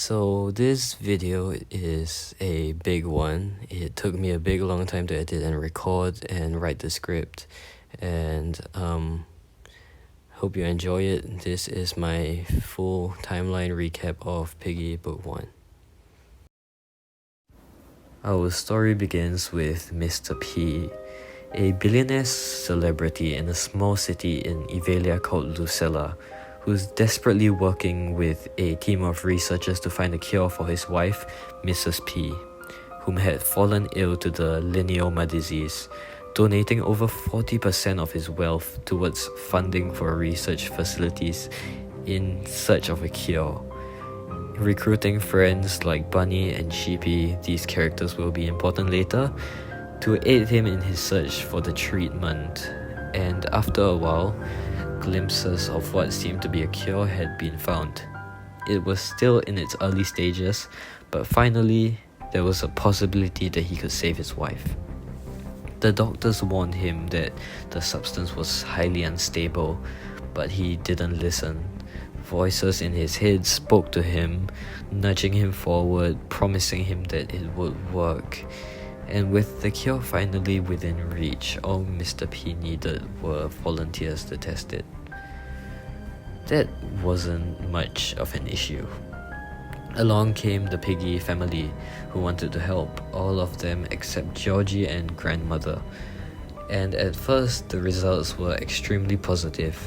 So this video is a big one. It took me a big long time to edit and record and write the script, and hope you enjoy it. This is my full timeline recap of Piggy Book 1. Our story begins with Mr. P, a billionaire celebrity in a small city in Evalia called Lucella, who's desperately working with a team of researchers to find a cure for his wife, Mrs. P, whom had fallen ill to the lineoma disease, donating over 40% of his wealth towards funding for research facilities in search of a cure. Recruiting friends like Bunny and Sheepy, these characters will be important later, to aid him in his search for the treatment. And after a while, glimpses of what seemed to be a cure had been found. It was still in its early stages, but finally there was a possibility that he could save his wife. The doctors warned him that the substance was highly unstable, but he didn't listen. Voices in his head spoke to him, nudging him forward, promising him that it would work. And with the cure finally within reach, all Mr. P needed were volunteers to test it. That wasn't much of an issue. Along came the Piggy family, who wanted to help, all of them except Georgie and grandmother. And at first, the results were extremely positive.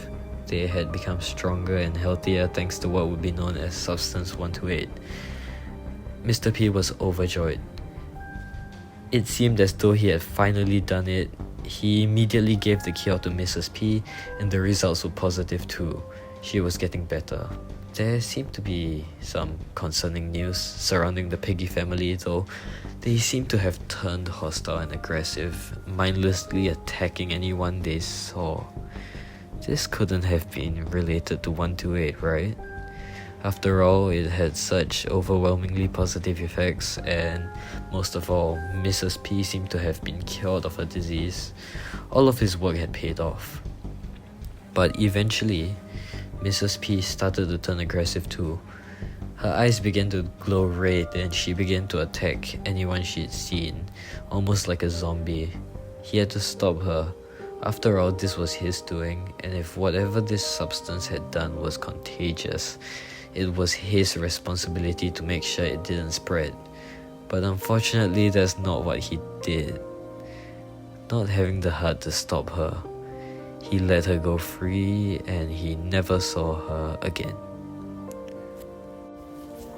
They had become stronger and healthier thanks to what would be known as Substance 128. Mr. P was overjoyed. It seemed as though he had finally done it. He immediately gave the cure to Mrs. P, and the results were positive too. She was getting better. There seemed to be some concerning news surrounding the Piggy family, though. They seemed to have turned hostile and aggressive, mindlessly attacking anyone they saw. This couldn't have been related to 128, right? After all, it had such overwhelmingly positive effects, and most of all, Mrs. P seemed to have been cured of her disease. All of his work had paid off. But eventually, Mrs. P started to turn aggressive too. Her eyes began to glow red and she began to attack anyone she'd seen, almost like a zombie. He had to stop her. After all, this was his doing, and if whatever this substance had done was contagious, it was his responsibility to make sure it didn't spread. But unfortunately, that's not what he did. Not having the heart to stop her, he let her go free and he never saw her again.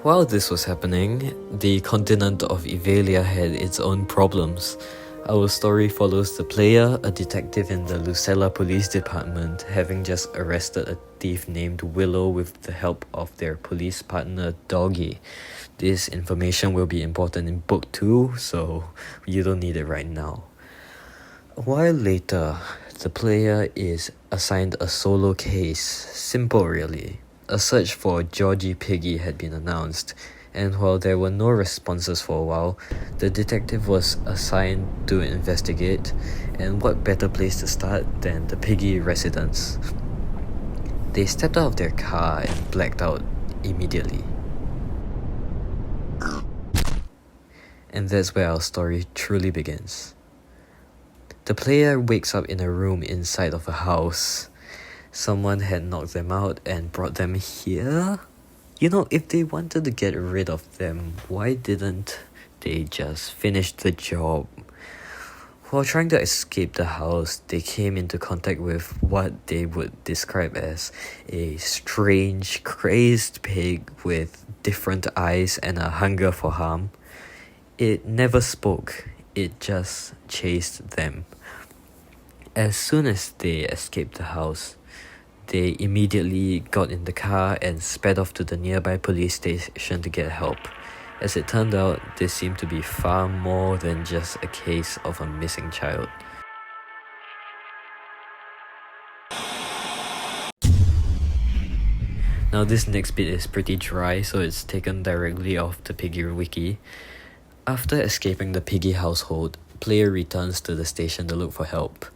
While this was happening, the continent of Evalia had its own problems. Our story follows the player, a detective in the Lucella Police Department, having just arrested a thief named Willow with the help of their police partner Doggy. This information will be important in Book 2, so you don't need it right now. A while later, the player is assigned a solo case. Simple really. A search for Georgie Piggy had been announced, and while there were no responses for a while, the detective was assigned to investigate, and what better place to start than the Piggy residence. They stepped out of their car and blacked out immediately. And that's where our story truly begins. The player wakes up in a room inside of a house. Someone had knocked them out and brought them here? You know, if they wanted to get rid of them, why didn't they just finish the job? While trying to escape the house, they came into contact with what they would describe as a strange, crazed pig with different eyes and a hunger for harm. It never spoke, it just chased them. As soon as they escaped the house, they immediately got in the car and sped off to the nearby police station to get help. As it turned out, this seemed to be far more than just a case of a missing child. Now this next bit is pretty dry, so it's taken directly off the Piggy wiki. After escaping the Piggy household, player returns to the station to look for help.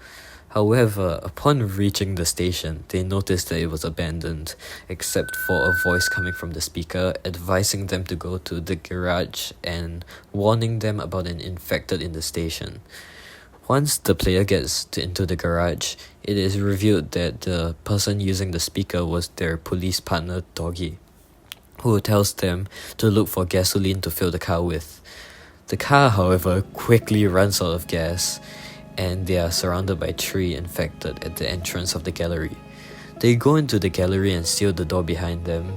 However, upon reaching the station, they noticed that it was abandoned, except for a voice coming from the speaker advising them to go to the garage and warning them about an infected in the station. Once the player gets into the garage, it is revealed that the person using the speaker was their police partner Doggy, who tells them to look for gasoline to fill the car with. The car, however, quickly runs out of gas, and they are surrounded by 3 infected at the entrance of the gallery. They go into the gallery and seal the door behind them,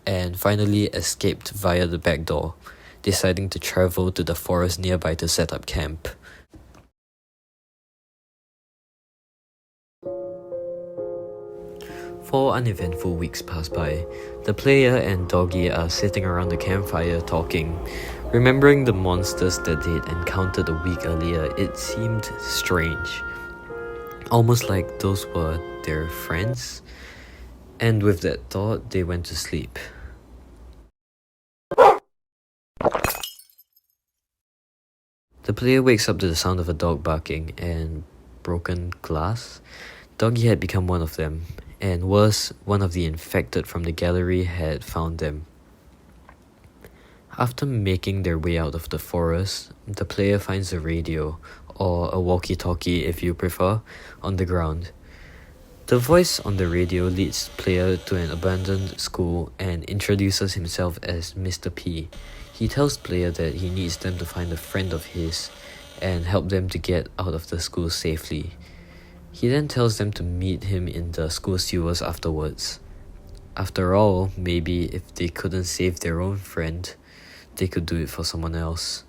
and finally escaped via the back door, deciding to travel to the forest nearby to set up camp. Four uneventful weeks pass by. The player and Doggy are sitting around the campfire talking. Remembering the monsters that they'd encountered a week earlier, it seemed strange. Almost like those were their friends. And with that thought, they went to sleep. The player wakes up to the sound of a dog barking and broken glass. Doggy had become one of them, and worse, one of the infected from the gallery had found them. After making their way out of the forest, the player finds a radio, or a walkie-talkie if you prefer, on the ground. The voice on the radio leads player to an abandoned school and introduces himself as Mr. P. He tells player that he needs them to find a friend of his and help them to get out of the school safely. He then tells them to meet him in the school sewers afterwards. After all, maybe if they couldn't save their own friend, they could do it for someone else.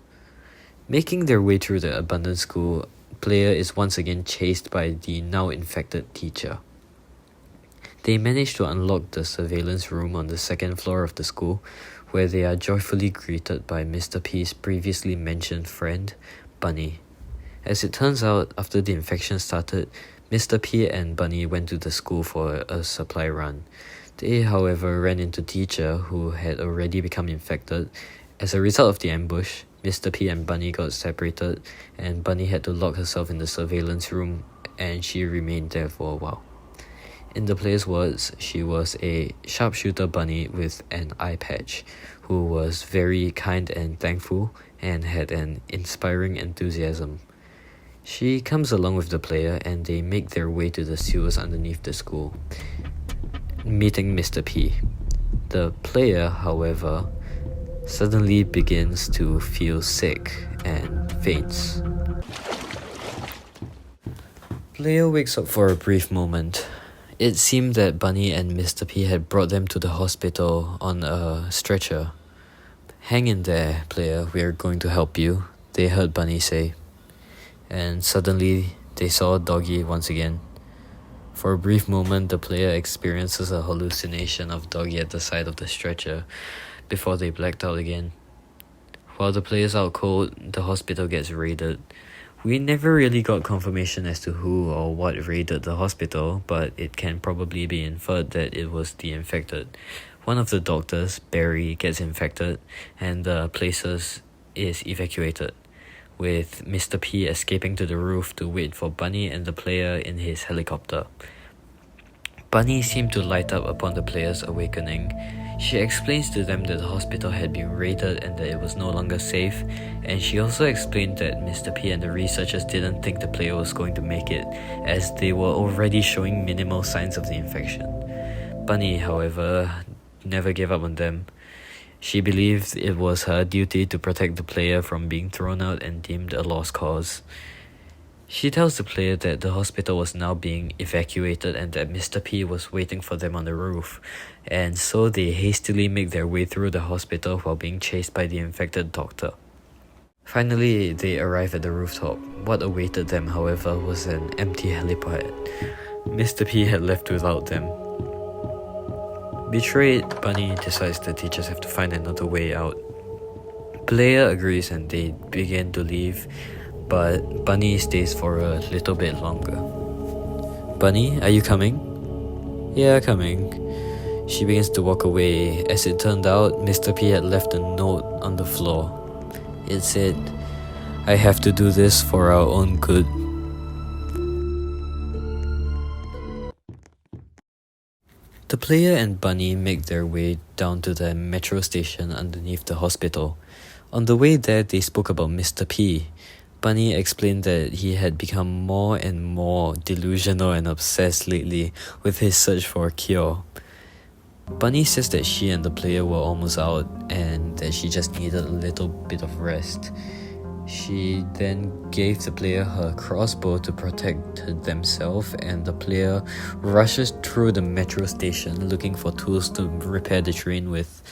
Making their way through the abandoned school, player is once again chased by the now infected teacher. They manage to unlock the surveillance room on the 2nd floor of the school, where they are joyfully greeted by Mr. P's previously mentioned friend, Bunny. As it turns out, after the infection started, Mr. P and Bunny went to the school for a supply run. They, however, ran into teacher who had already become infected. As a result of the ambush, Mr. P and Bunny got separated, and Bunny had to lock herself in the surveillance room, and she remained there for a while. In the player's words, she was a sharpshooter bunny with an eye patch, who was very kind and thankful, and had an inspiring enthusiasm. She comes along with the player, and they make their way to the sewers underneath the school, meeting Mr. P. The player, however, suddenly begins to feel sick and faints. Player wakes up for a brief moment. It seemed that Bunny and Mr. P had brought them to the hospital on a stretcher. "Hang in there, player, we're going to help you," they heard Bunny say. And suddenly, they saw Doggy once again. For a brief moment, the player experiences a hallucination of Doggy at the side of the stretcher, before they blacked out again. While the player's out cold, the hospital gets raided. We never really got confirmation as to who or what raided the hospital, but it can probably be inferred that it was the infected. One of the doctors, Barry, gets infected, and the places is evacuated, with Mr. P escaping to the roof to wait for Bunny and the player in his helicopter. Bunny seemed to light up upon the player's awakening. She explains to them that the hospital had been raided and that it was no longer safe, and she also explained that Mr. P and the researchers didn't think the player was going to make it, as they were already showing minimal signs of the infection. Bunny, however, never gave up on them. She believed it was her duty to protect the player from being thrown out and deemed a lost cause. She tells the player that the hospital was now being evacuated and that Mr. P was waiting for them on the roof, and so they hastily make their way through the hospital while being chased by the infected doctor. Finally, they arrive at the rooftop. What awaited them, however, was an empty helipad. Mr. P had left without them. Betrayed, Bunny decides that they just have to find another way out. Player agrees and they begin to leave, but Bunny stays for a little bit longer. "Bunny, are you coming?" "Yeah, coming." She begins to walk away. As it turned out, Mr. P had left a note on the floor. It said, "I have to do this for our own good." The player and Bunny make their way down to the metro station underneath the hospital. On the way there, they spoke about Mr. P. Bunny explained that he had become more and more delusional and obsessed lately with his search for a cure. Bunny says that she and the player were almost out and that she just needed a little bit of rest. She then gave the player her crossbow to protect themselves, and the player rushes through the metro station looking for tools to repair the train with.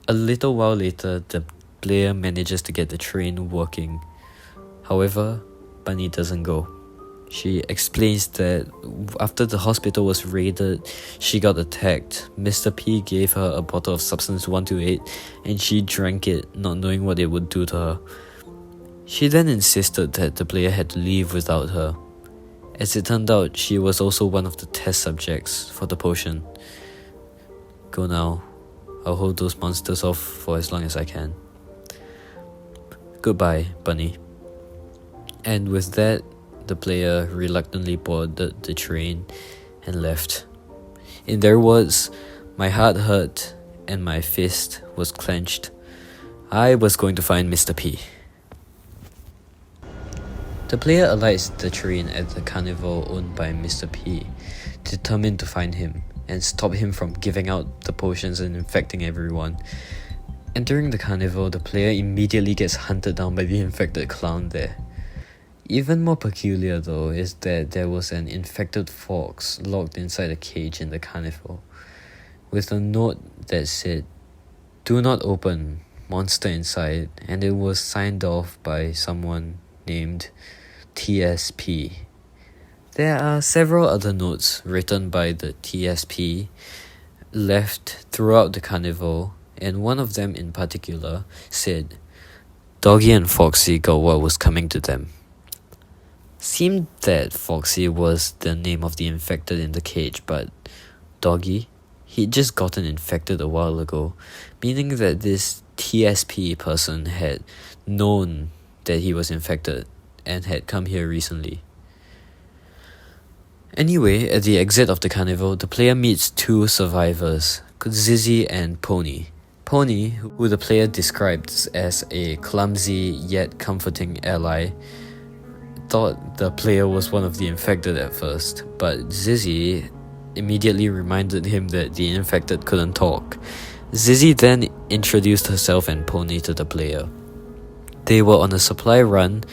A little while later, the player manages to get the train working. However, Bunny doesn't go. She explains that after the hospital was raided, she got attacked. Mr. P gave her a bottle of substance 128 and she drank it, not knowing what it would do to her. She then insisted that the player had to leave without her. As it turned out, she was also one of the test subjects for the potion. Go now. I'll hold those monsters off for as long as I can. Goodbye, Bunny. And with that, the player reluctantly boarded the train and left. In their words, my heart hurt and my fist was clenched. I was going to find Mr. P. The player alights the train at the carnival owned by Mr. P, determined to find him and stop him from giving out the potions and infecting everyone. Entering the carnival, the player immediately gets hunted down by the infected clown there. Even more peculiar though is that there was an infected fox locked inside a cage in the carnival, with a note that said, "Do not open, monster inside," and it was signed off by someone named TSP. There are several other notes written by the TSP left throughout the carnival, and one of them in particular said, "Doggy and Foxy got what was coming to them." Seemed that Foxy was the name of the infected in the cage, but Doggy, he'd just gotten infected a while ago, meaning that this TSP person had known that he was infected and had come here recently. Anyway, at the exit of the carnival, the player meets two survivors, Zizzy and Pony. Pony, who the player describes as a clumsy yet comforting ally, thought the player was one of the infected at first, but Zizzy immediately reminded him that the infected couldn't talk. Zizzy then introduced herself and Pony to the player. They were on a supply run,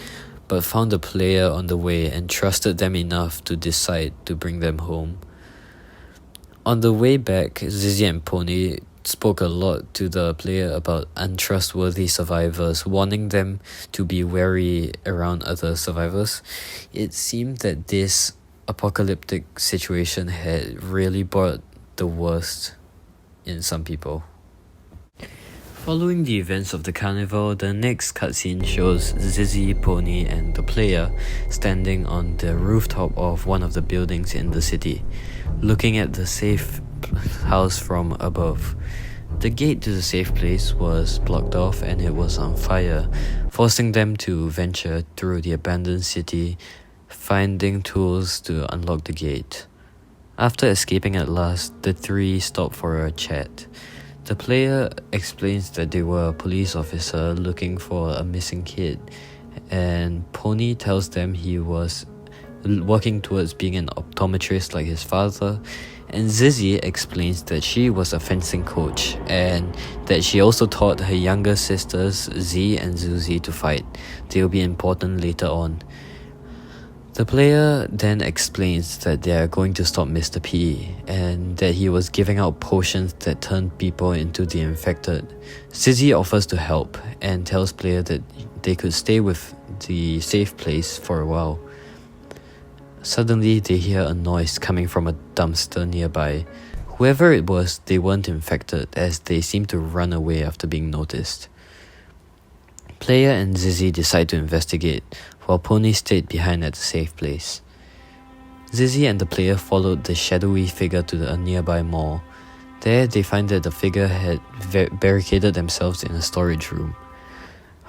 but found the player on the way and trusted them enough to decide to bring them home. On the way back, Zizzy and Pony spoke a lot to the player about untrustworthy survivors, warning them to be wary around other survivors. It seemed that this apocalyptic situation had really brought the worst in some people. Following the events of the carnival, the next cutscene shows Zizzy, Pony, and the player standing on the rooftop of one of the buildings in the city, looking at the safe house from above. The gate to the safe place was blocked off and it was on fire, forcing them to venture through the abandoned city, finding tools to unlock the gate. After escaping at last, the three stop for a chat. The player explains that they were a police officer looking for a missing kid, and Pony tells them he was working towards being an optometrist like his father, and Zizzy explains that she was a fencing coach and that she also taught her younger sisters Z and Zuzi to fight. They'll be important later on. The player then explains that they are going to stop Mr. P and that he was giving out potions that turned people into the infected. Zizzy offers to help and tells player that they could stay with the safe place for a while. Suddenly, they hear a noise coming from a dumpster nearby. Whoever it was, they weren't infected as they seemed to run away after being noticed. Player and Zizzy decide to investigate, while Pony stayed behind at the safe place. Zizzy and the player followed the shadowy figure to a nearby mall. There, they find that the figure had barricaded themselves in a storage room.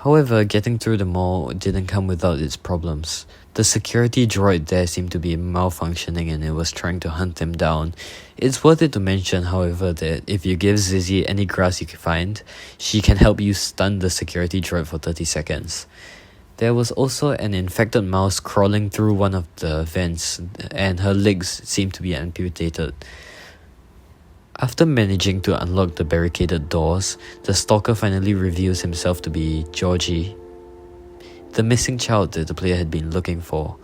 However, getting through the mall didn't come without its problems. The security droid there seemed to be malfunctioning and it was trying to hunt them down. It's worth it to mention, however, that if you give Zizzy any grass you can find, she can help you stun the security droid for 30 seconds. There was also an infected mouse crawling through one of the vents and her legs seemed to be amputated. After managing to unlock the barricaded doors, the stalker finally reveals himself to be Georgie, the missing child that the player had been looking for,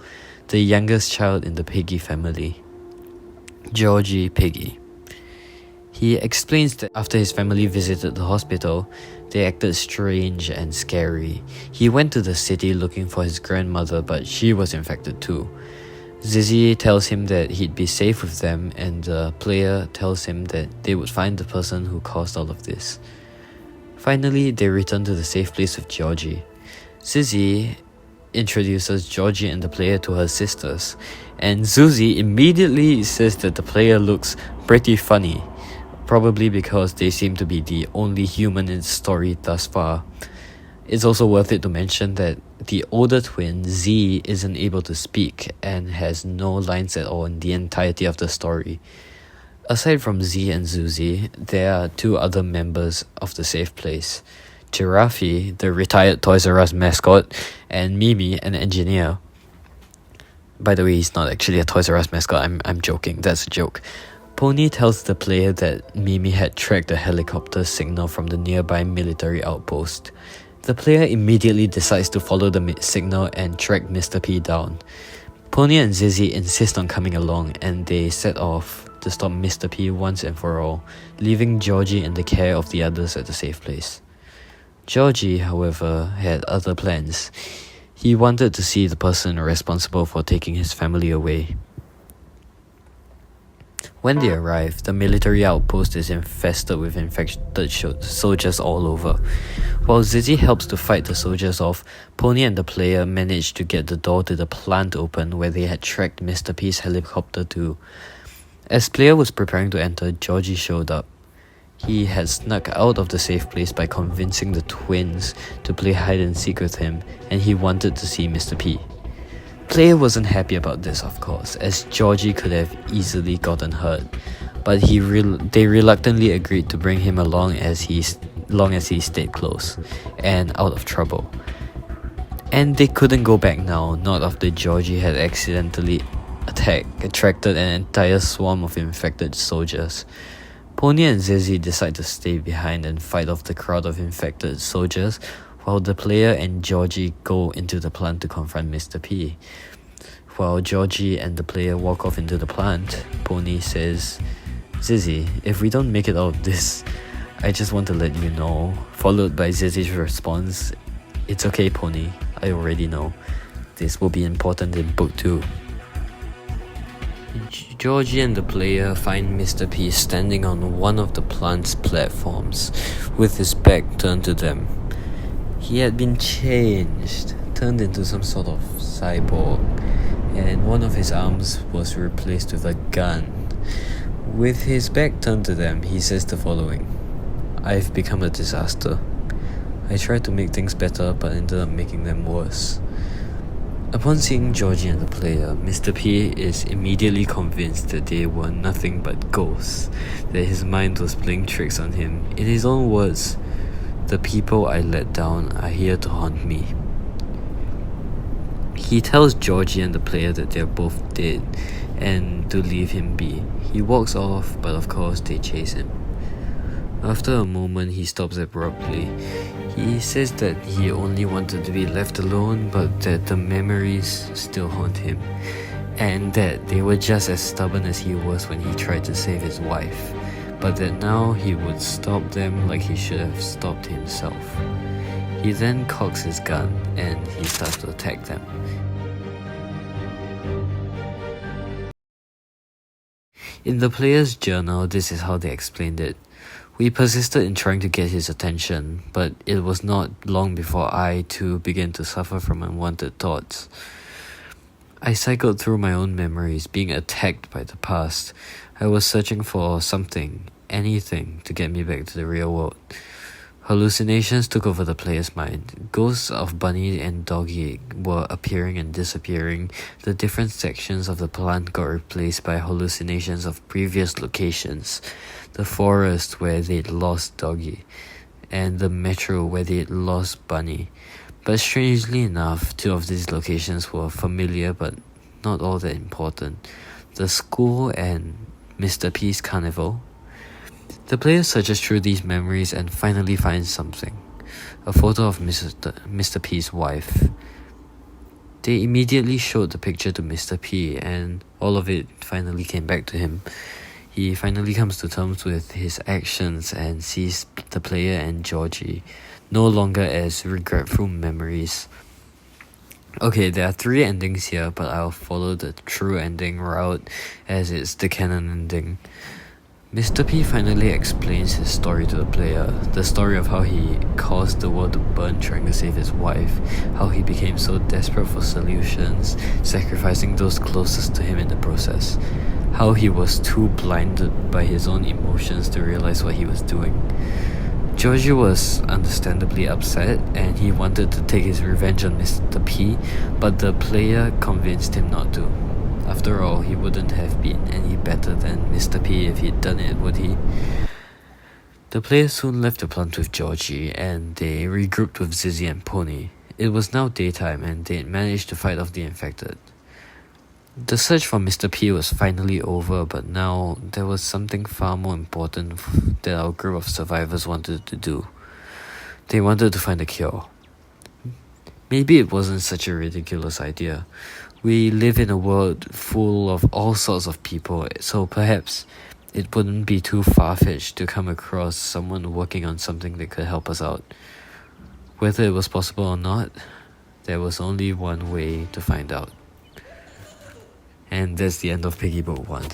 the youngest child in the Piggy family. Georgie Piggy. He explains that after his family visited the hospital, they acted strange and scary. He went to the city looking for his grandmother, but she was infected too. Zizzy tells him that he'd be safe with them, and the player tells him that they would find the person who caused all of this. Finally, they return to the safe place with Georgie. Zizzy introduces Georgie and the player to her sisters, and Zuzi immediately says that the player looks pretty funny, probably because they seem to be the only human in the story thus far. It's also worth it to mention that the older twin, Z, isn't able to speak and has no lines at all in the entirety of the story. Aside from Z and Zuzi, there are two other members of the safe place. Giraffe, the retired Toys R Us mascot, and Mimi, an engineer. By the way, he's not actually a Toys R Us mascot, I'm joking, that's a joke. Pony tells the player that Mimi had tracked a helicopter signal from the nearby military outpost. The player immediately decides to follow the signal and track Mr. P down. Pony and Zizzy insist on coming along and they set off to stop Mr. P once and for all, leaving Georgie in the care of the others at the safe place. Georgie, however, had other plans. He wanted to see the person responsible for taking his family away. When they arrive, the military outpost is infested with infected soldiers all over. While Zizzy helps to fight the soldiers off, Pony and the player manage to get the door to the plant open where they had tracked Mr. P's helicopter to. As player was preparing to enter, Georgie showed up. He had snuck out of the safe place by convincing the twins to play hide and seek with him, and he wanted to see Mr. P. Player wasn't happy about this, of course, as Georgie could have easily gotten hurt, but they reluctantly agreed to bring him along as he stayed close and out of trouble. And they couldn't go back now, not after Georgie had accidentally attracted an entire swarm of infected soldiers. Pony and Zizzy decide to stay behind and fight off the crowd of infected soldiers, while the player and Georgie go into the plant to confront Mr. P. While Georgie and the player walk off into the plant, Pony says, "Zizzy, if we don't make it out of this, I just want to let you know," followed by Zizzy's response, "It's okay, Pony, I already know. This will be important in book 2. Georgie and the player find Mr. P standing on one of the plant's platforms, with his back turned to them. He had been changed, turned into some sort of cyborg, and one of his arms was replaced with a gun. With his back turned to them, he says the following: "I've become a disaster. I tried to make things better, but ended up making them worse." Upon seeing Georgie and the player, Mr. P is immediately convinced that they were nothing but ghosts, that his mind was playing tricks on him. In his own words, "The people I let down are here to haunt me." He tells Georgie and the player that they're both dead and to leave him be. He walks off, but of course they chase him. After a moment, he stops abruptly. He says that he only wanted to be left alone, but that the memories still haunt him, and that they were just as stubborn as he was when he tried to save his wife, but that now he would stop them like he should have stopped himself. He then cocks his gun and he starts to attack them. In the player's journal, this is how they explained it. "We persisted in trying to get his attention, but it was not long before I, too, began to suffer from unwanted thoughts. I cycled through my own memories, being attacked by the past. I was searching for something, anything, to get me back to the real world. Hallucinations took over the player's mind. Ghosts of Bunny and Doggy were appearing and disappearing. The different sections of the plant got replaced by hallucinations of previous locations. The forest where they'd lost Doggy, and the metro where they'd lost Bunny. But strangely enough, two of these locations were familiar but not all that important. The school and Mr. P's carnival. The player searches through these memories and finally finds something. A photo of Mr. P's wife. They immediately showed the picture to Mr. P and all of it finally came back to him. He finally comes to terms with his actions and sees the player and Georgie no longer as regretful memories. Okay, there are 3 endings here, but I'll follow the true ending route as it's the canon ending. Mr. P finally explains his story to the player, the story of how he caused the world to burn trying to save his wife, how he became so desperate for solutions, sacrificing those closest to him in the process, how he was too blinded by his own emotions to realize what he was doing. Georgie was understandably upset and he wanted to take his revenge on Mr. P, but the player convinced him not to. After all, he wouldn't have been any better than Mr. P if he'd done it, would he? The player soon left the plant with Georgie, and they regrouped with Zizzy and Pony. It was now daytime, and they'd managed to fight off the infected. The search for Mr. P was finally over, but now there was something far more important that our group of survivors wanted to do. They wanted to find a cure. Maybe it wasn't such a ridiculous idea. We live in a world full of all sorts of people, so perhaps it wouldn't be too far-fetched to come across someone working on something that could help us out. Whether it was possible or not, there was only one way to find out. And that's the end of Piggy Book 1.